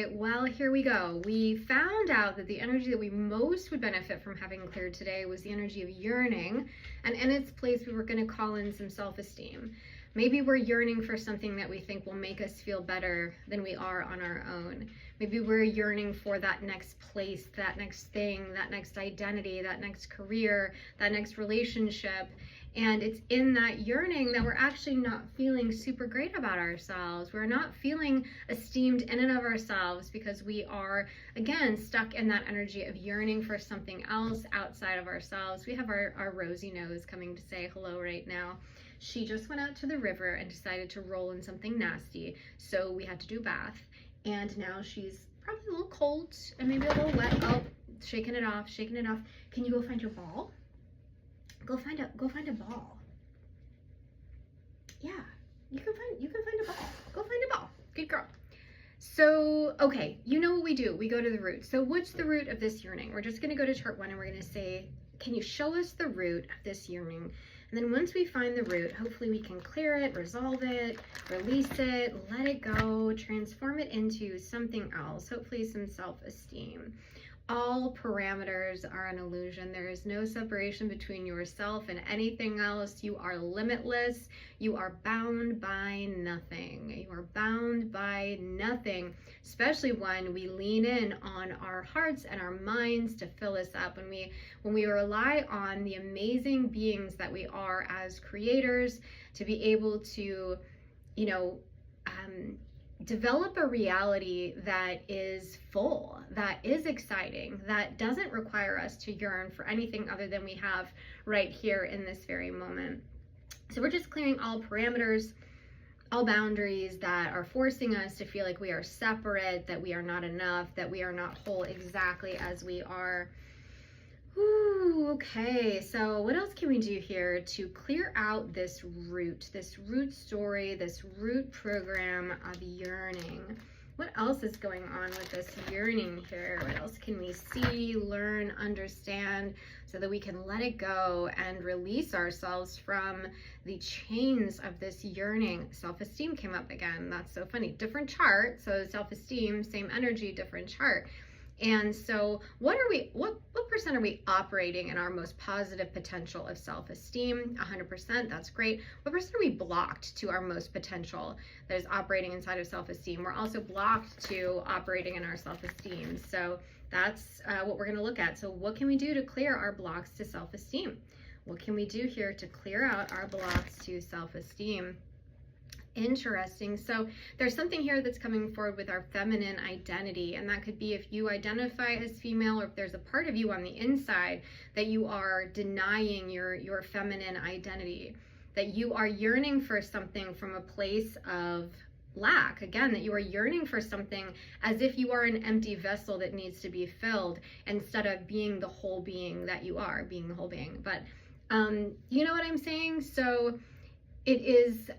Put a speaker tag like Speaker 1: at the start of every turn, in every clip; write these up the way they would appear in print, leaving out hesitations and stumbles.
Speaker 1: right, well, here we go. We found out that the energy that we most would benefit from having cleared today was the energy of yearning, and in its place we were going to call in some self-esteem. Maybe we're yearning for something that we think will make us feel better than we are on our own. Maybe we're yearning for that next place, that next thing, that next identity, that next career, that next relationship. And it's in that yearning that we're actually not feeling super great about ourselves. We're not feeling esteemed in and of ourselves because we are, again, stuck in that energy of yearning for something else outside of ourselves. We have our Rosie nose coming to say hello right now. She just went out to the river and decided to roll in something nasty, so we had to do a bath. And now she's probably a little cold and maybe a little wet. Oh, shaking it off, shaking it off. Can you go find your ball? Go find a ball. Yeah, you can find a ball. Go find a ball. Good girl. So, okay, you know what we do. We go to the root. So what's the root of this yearning? We're just going to go to chart 1 and we're going to say, can you show us the root of this yearning? And then once we find the root, hopefully we can clear it, resolve it, release it, let it go, transform it into something else, hopefully some self-esteem. All parameters are an illusion. There is no separation between yourself and anything else. You are limitless. You are bound by nothing. You are bound by nothing, especially when we lean in on our hearts and our minds to fill us up. When we rely on the amazing beings that we are as creators to be able to, develop a reality that is full, that is exciting, that doesn't require us to yearn for anything other than we have right here in this very moment. So we're just clearing all parameters, all boundaries that are forcing us to feel like we are separate, that we are not enough, that we are not whole exactly as we are. Ooh, okay, so what else can we do here to clear out this root story, this root program of yearning? What else is going on with this yearning here? What else can we see, learn, understand, so that we can let it go and release ourselves from the chains of this yearning? Self-esteem came up again. That's so funny. Different chart, so self-esteem, same energy, different chart. And so what percent are we operating in our most positive potential of self-esteem? 100%, that's great. What percent are we blocked to our most potential that is operating inside of self-esteem? We're also blocked to operating in our self-esteem. So that's what we're going to look at. So what can we do to clear our blocks to self-esteem? What can we do here to clear out our blocks to self-esteem? Interesting. So there's something here that's coming forward with our feminine identity, and that could be if you identify as female, or if there's a part of you on the inside that you are denying your feminine identity, that you are yearning for something from a place of lack. Again, that you are yearning for something as if you are an empty vessel that needs to be filled, instead of being the whole being that you are, being the whole being. But you know what I'm saying? So it is,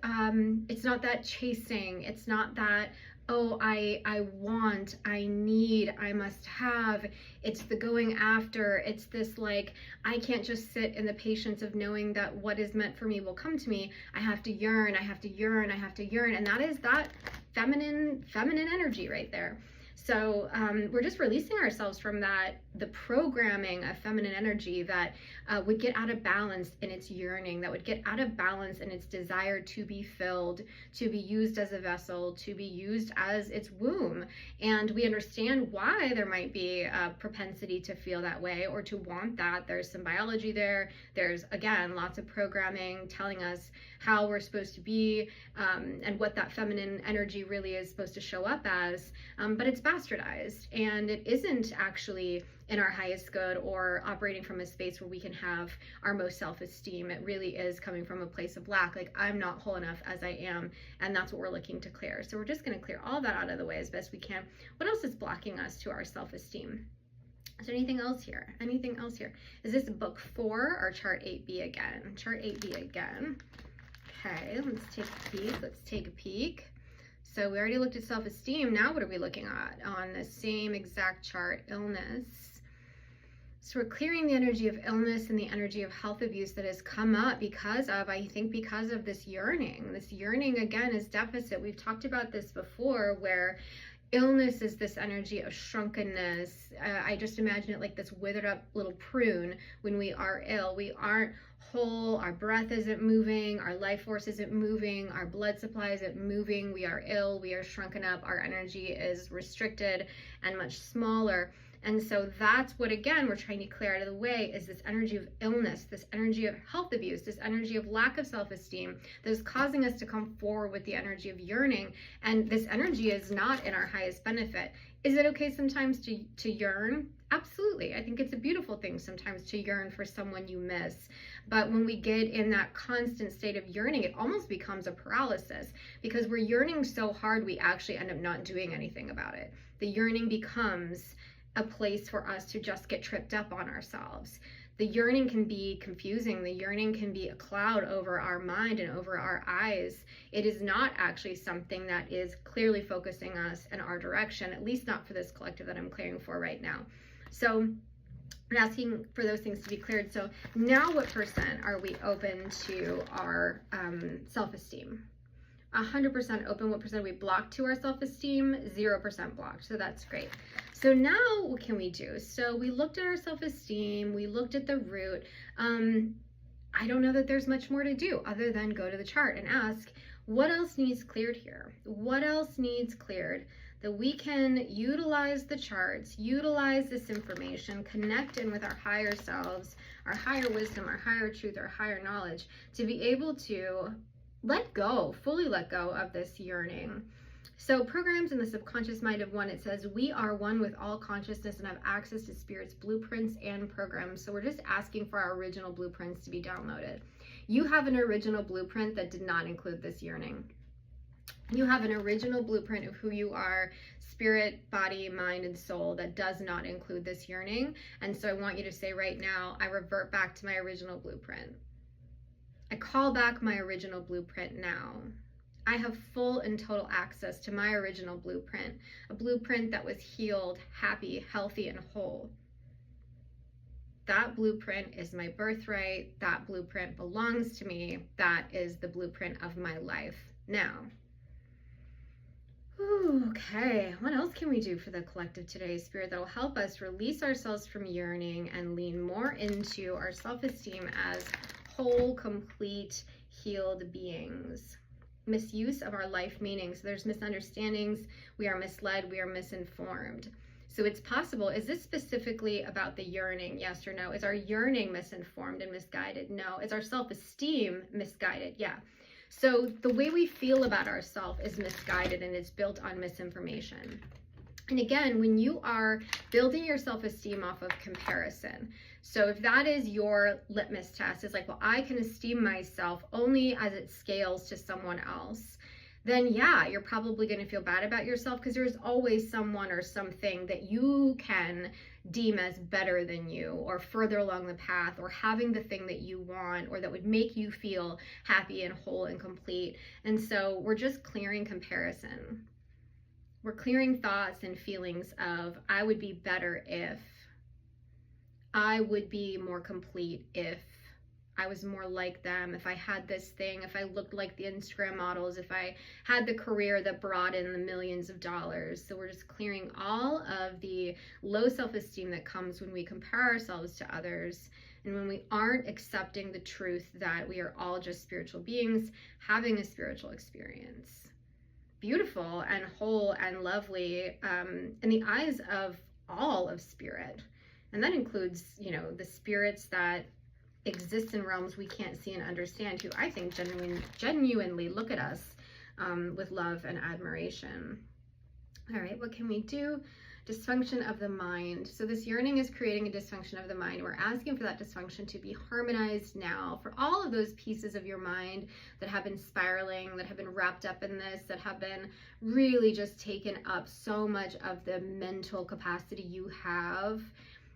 Speaker 1: it's not that chasing. It's not that, oh, I want, I need, I must have. It's the going after. It's this like, I can't just sit in the patience of knowing that what is meant for me will come to me. I have to yearn, I have to yearn, I have to yearn. And that is that feminine energy right there. So we're just releasing ourselves from that, the programming of feminine energy that would get out of balance in its yearning, that would get out of balance in its desire to be filled, to be used as a vessel, to be used as its womb. And we understand why there might be a propensity to feel that way or to want that. There's some biology there. There's, again, lots of programming telling us how we're supposed to be and what that feminine energy really is supposed to show up as. But it's bastardized, and it isn't actually in our highest good or operating from a space where we can have our most self-esteem. It really is coming from a place of lack, like I'm not whole enough as I am, and that's what we're looking to clear. So we're just going to clear all that out of the way as best we can. What else is blocking us to our self-esteem? Is there anything else here? Anything else here? Is this book 4 or chart 8B again? Chart 8B again. Okay, let's take a peek. Let's take a peek. So we already looked at self-esteem. Now what are we looking at on the same exact chart? Illness. So we're clearing the energy of illness and the energy of health abuse that has come up because of, I think, because of this yearning. This yearning, again, is deficit. We've talked about this before, where Illness is this energy of shrunkenness. I just imagine it like this withered up little prune. When we are ill, we aren't whole, our breath isn't moving, our life force isn't moving, our blood supply isn't moving, we are ill, we are shrunken up, our energy is restricted and much smaller. And so that's what, again, we're trying to clear out of the way, is this energy of illness, this energy of health abuse, this energy of lack of self-esteem that is causing us to come forward with the energy of yearning. And this energy is not in our highest benefit. Is it okay sometimes to yearn? Absolutely. I think it's a beautiful thing sometimes to yearn for someone you miss. But when we get in that constant state of yearning, it almost becomes a paralysis, because we're yearning so hard we actually end up not doing anything about it. The yearning becomes a place for us to just get tripped up on ourselves. The yearning can be confusing. The yearning can be a cloud over our mind and over our eyes. It is not actually something that is clearly focusing us in our direction, at least not for this collective that I'm clearing for right now. So I'm asking for those things to be cleared. So now what percent are we open to our self-esteem? 100% open. What percent are we blocked to our self-esteem? 0% blocked. So that's great. So now what can we do? So we looked at our self-esteem. We looked at the root. I don't know that there's much more to do other than go to the chart and ask, what else needs cleared here? What else needs cleared that we can utilize the charts, utilize this information, connect in with our higher selves, our higher wisdom, our higher truth, our higher knowledge, to be able to let go, fully let go of this yearning. So programs in the subconscious mind of one, it says, we are one with all consciousness and have access to spirit's blueprints and programs. So we're just asking for our original blueprints to be downloaded. You have an original blueprint that did not include this yearning. You have an original blueprint of who you are, spirit, body, mind, and soul, that does not include this yearning. And so I want you to say right now, I revert back to my original blueprint. I call back my original blueprint now. I have full and total access to my original blueprint, a blueprint that was healed, happy, healthy, and whole. That blueprint is my birthright. That blueprint belongs to me. That is the blueprint of my life now. Okay, what else can we do for the collective today, Spirit, that will help us release ourselves from yearning and lean more into our self-esteem as whole, complete, healed beings? Misuse of our life meaning. So there's misunderstandings, we are misled, we are misinformed. So it's possible, is this specifically about the yearning? Yes or no? Is our yearning misinformed and misguided? No. Is our self-esteem misguided? Yeah. So the way we feel about ourselves is misguided, and it's built on misinformation. And again, when you are building your self-esteem off of comparison, so if that is your litmus test, it's like, well, I can esteem myself only as it scales to someone else, then yeah, you're probably going to feel bad about yourself, because there's always someone or something that you can deem as better than you, or further along the path, or having the thing that you want, or that would make you feel happy and whole and complete. And so we're just clearing comparison. We're clearing thoughts and feelings of, I would be better if, I would be more complete if I was more like them, if I had this thing, if I looked like the Instagram models, if I had the career that brought in the millions of dollars. So we're just clearing all of the low self-esteem that comes when we compare ourselves to others, and when we aren't accepting the truth that we are all just spiritual beings having a spiritual experience. Beautiful and whole and lovely in the eyes of all of spirit. And that includes, you know, the spirits that exist in realms we can't see and understand, who I think genuinely look at us with love and admiration. All right, what can we do? Dysfunction of the mind. So this yearning is creating a dysfunction of the mind. We're asking for that dysfunction to be harmonized now, for all of those pieces of your mind that have been spiraling, that have been wrapped up in this, that have been really just taken up so much of the mental capacity you have.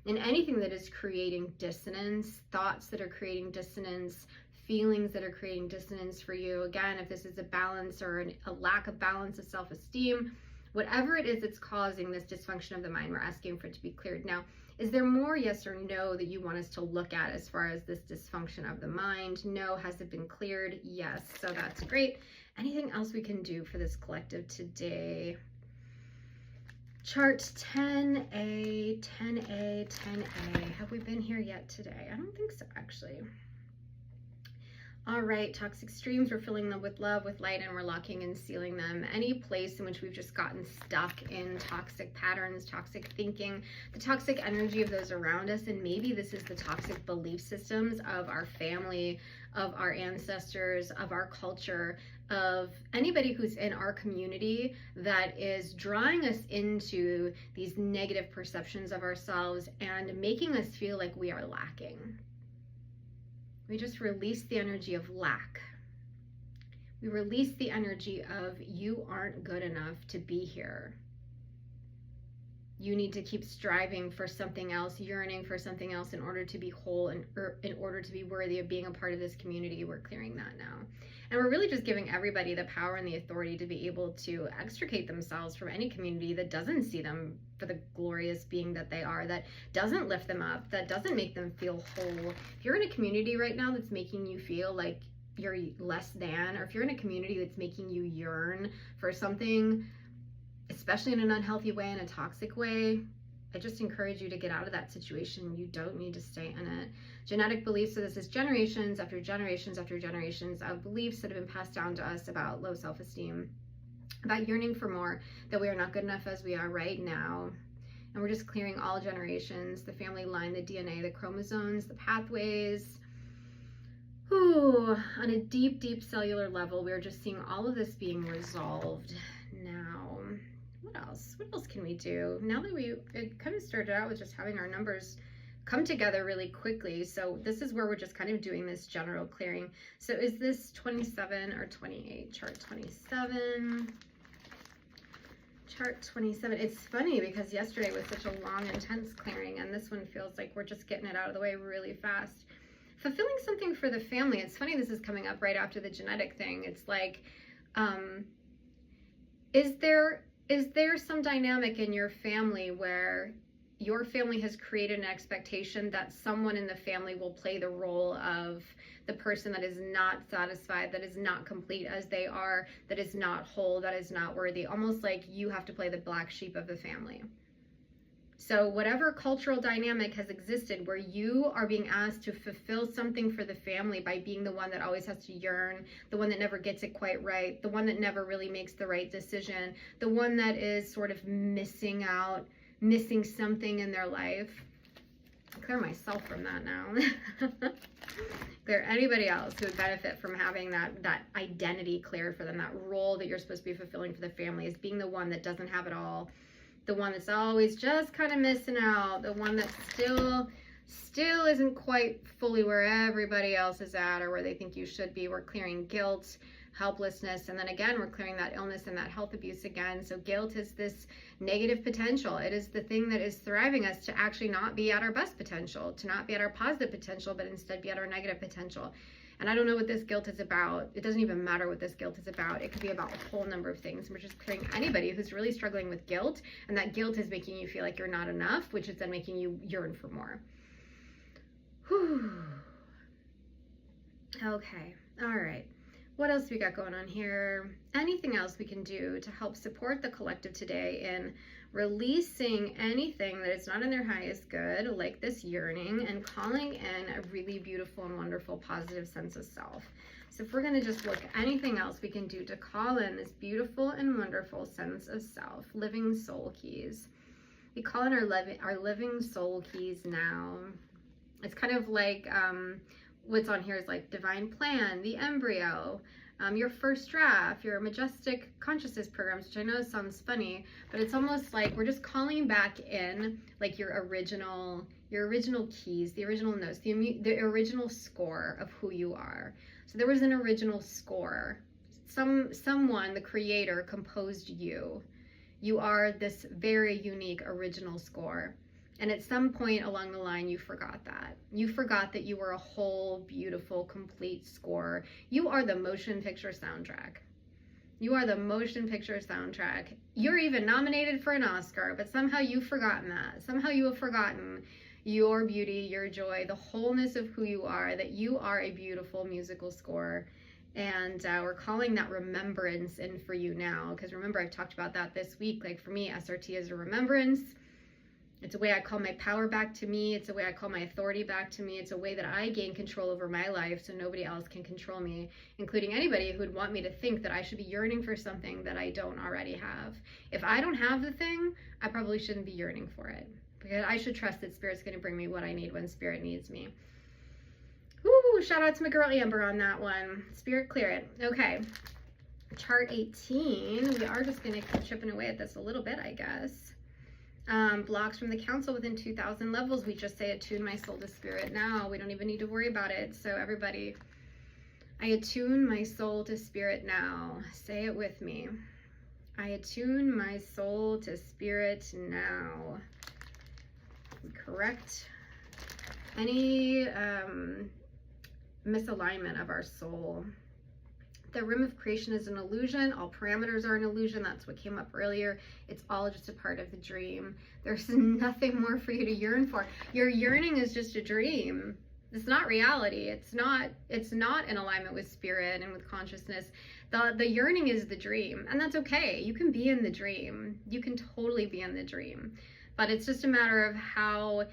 Speaker 1: And anything that is creating dissonance, thoughts that are creating dissonance, feelings that are creating dissonance for you. Again, if this is a balance or a lack of balance of self-esteem, whatever it is that's causing this dysfunction of the mind, we're asking for it to be cleared. Now, is there more, yes or no, that you want us to look at as far as this dysfunction of the mind? No. Has it been cleared? Yes. So that's great. Anything else we can do for this collective today? Chart 10A, 10A, 10A. Have we been here yet today? I don't think so, actually. All right, toxic streams, we're filling them with love, with light, and we're locking and sealing them. Any place in which we've just gotten stuck in toxic patterns, toxic thinking, the toxic energy of those around us, and maybe this is the toxic belief systems of our family, of our ancestors, of our culture, of anybody who's in our community that is drawing us into these negative perceptions of ourselves and making us feel like we are lacking. We just release the energy of lack. We release the energy of you aren't good enough to be here. You need to keep striving for something else, yearning for something else in order to be whole and in order to be worthy of being a part of this community. We're clearing that now. And we're really just giving everybody the power and the authority to be able to extricate themselves from any community that doesn't see them for the glorious being that they are, that doesn't lift them up, that doesn't make them feel whole. If you're in a community right now that's making you feel like you're less than, or if you're in a community that's making you yearn for something, especially in an unhealthy way, in a toxic way, I just encourage you to get out of that situation. You don't need to stay in it. Genetic beliefs, so this is generations after generations after generations of beliefs that have been passed down to us about low self-esteem, about yearning for more, that we are not good enough as we are right now. And we're just clearing all generations, the family line, the DNA, the chromosomes, the pathways. Whew. On a deep, deep cellular level, we're just seeing all of this being resolved now. What else? What else can we do? Now that it kind of started out with just having our numbers come together really quickly. So this is where we're just kind of doing this general clearing. So is this 27 or 28? Chart 27. Chart 27. It's funny because yesterday was such a long, intense clearing, and this one feels like we're just getting it out of the way really fast. Fulfilling something for the family. It's funny this is coming up right after the genetic thing. It's like, is there some dynamic in your family where your family has created an expectation that someone in the family will play the role of the person that is not satisfied, that is not complete as they are, that is not whole, that is not worthy, almost like you have to play the black sheep of the family. So whatever cultural dynamic has existed where you are being asked to fulfill something for the family by being the one that always has to yearn, the one that never gets it quite right, the one that never really makes the right decision, the one that is sort of missing out, missing something in their life. Clear myself from that now. Clear anybody else who would benefit from having that identity cleared for them, that role that you're supposed to be fulfilling for the family, is being the one that doesn't have it all, the one that's always just kind of missing out, the one that still isn't quite fully where everybody else is at or where they think you should be. We're clearing guilt, helplessness, and then again we're clearing that illness and that health abuse again. So guilt is this negative potential. It is the thing that is thriving us to actually not be at our best potential, to not be at our positive potential, but instead be at our negative potential. And I don't know what this guilt is about. It doesn't even matter what this guilt is about. It could be about a whole number of things. We're just clearing anybody who's really struggling with guilt, and that guilt is making you feel like you're not enough, which is then making you yearn for more. Whew. Okay, all right. What else we got going on here? Anything else we can do to help support the collective today in releasing anything that is not in their highest good, like this yearning, and calling in a really beautiful and wonderful positive sense of self. So if we're going to just look at anything else we can do to call in this beautiful and wonderful sense of self, living soul keys. We call in our living soul keys now. It's kind of like what's on here is like divine plan, the embryo, your first draft, your majestic consciousness programs, which I know sounds funny, but it's almost like we're just calling back in like your original keys, the original notes, the original score of who you are. So there was an original score. Someone, the creator, composed you. You are this very unique original score. And at some point along the line, you forgot that. You forgot that you were a whole, beautiful, complete score. You are the motion picture soundtrack. You are the motion picture soundtrack. You're even nominated for an Oscar, but somehow you've forgotten that. Somehow you have forgotten your beauty, your joy, the wholeness of who you are, that you are a beautiful musical score. And we're calling that remembrance in for you now. Because remember, I've talked about that this week. Like for me, SRT is a remembrance. It's a way I call my power back to me. It's a way I call my authority back to me. It's a way that I gain control over my life so nobody else can control me, including anybody who would want me to think that I should be yearning for something that I don't already have. If I don't have the thing, I probably shouldn't be yearning for it, because I should trust that Spirit's going to bring me what I need when Spirit needs me. Woo, shout out to my girl Amber on that one. Spirit, clear it. Okay, chart 18. We are just going to keep chipping away at this a little bit, I guess. Blocks from the council within 2,000 levels. We just say attune my soul to Spirit now. We don't even need to worry about it. So everybody, I attune my soul to Spirit now. Say it with me. I attune my soul to Spirit now. Correct any misalignment of our soul. The rim of creation is an illusion. All parameters are an illusion. That's what came up earlier. It's all just a part of the dream. There's nothing more for you to yearn for. Your yearning is just a dream. It's not reality. It's not in alignment with Spirit and with consciousness. The yearning is the dream, and that's okay. You can be in the dream. You can totally be in the dream. But it's just a matter of how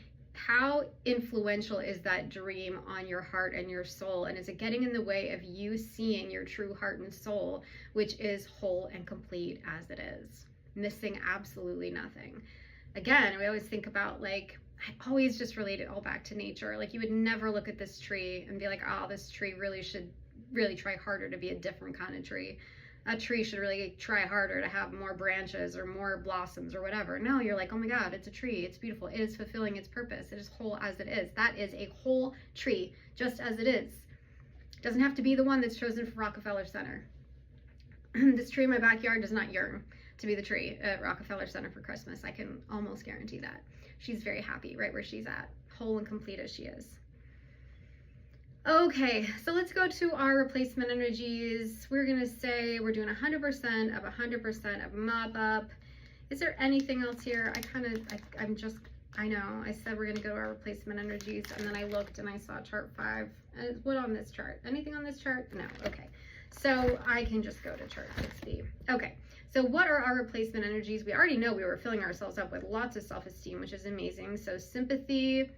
Speaker 1: influential is that dream on your heart and your soul, and is it getting in the way of you seeing your true heart and soul, which is whole and complete as it is, missing absolutely nothing. Again, we always think about, like, I always just relate it all back to nature. Like, you would never look at this tree and be like, oh, this tree really should try harder to be a different kind of tree. A tree should really try harder to have more branches or more blossoms or whatever. No, you're like, oh my God, it's a tree. It's beautiful. It is fulfilling its purpose. It is whole as it is. That is a whole tree, just as it is. It doesn't have to be the one that's chosen for Rockefeller Center. This tree in my backyard does not yearn to be the tree at Rockefeller Center for Christmas. I can almost guarantee that. She's very happy right where she's at, whole and complete as she is. Okay, so let's go to our replacement energies. We're going to say we're doing 100% of 100% of mop up. Is there anything else here? I know, I said we're going to go to our replacement energies, and then I looked and I saw chart 5. What on this chart? Anything on this chart? No, okay. So I can just go to chart 6B. Okay, so what are our replacement energies? We already know we were filling ourselves up with lots of self-esteem, which is amazing. So sympathy,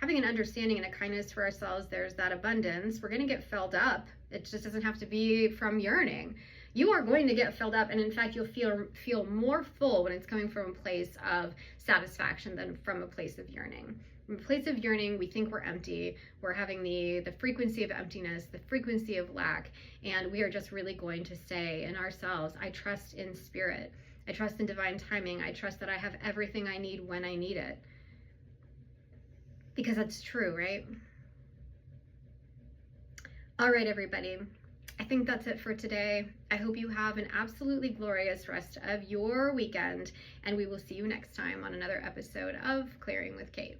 Speaker 1: having an understanding and a kindness for ourselves, there's that abundance. We're going to get filled up. It just doesn't have to be from yearning. You are going to get filled up, and in fact, you'll feel more full when it's coming from a place of satisfaction than from a place of yearning. From a place of yearning, we think we're empty. We're having the frequency of emptiness, the frequency of lack, and we are just really going to say in ourselves, I trust in Spirit. I trust in divine timing. I trust that I have everything I need when I need it. Because that's true, right? All right, everybody. I think that's it for today. I hope you have an absolutely glorious rest of your weekend, and we will see you next time on another episode of Clearing with Kate.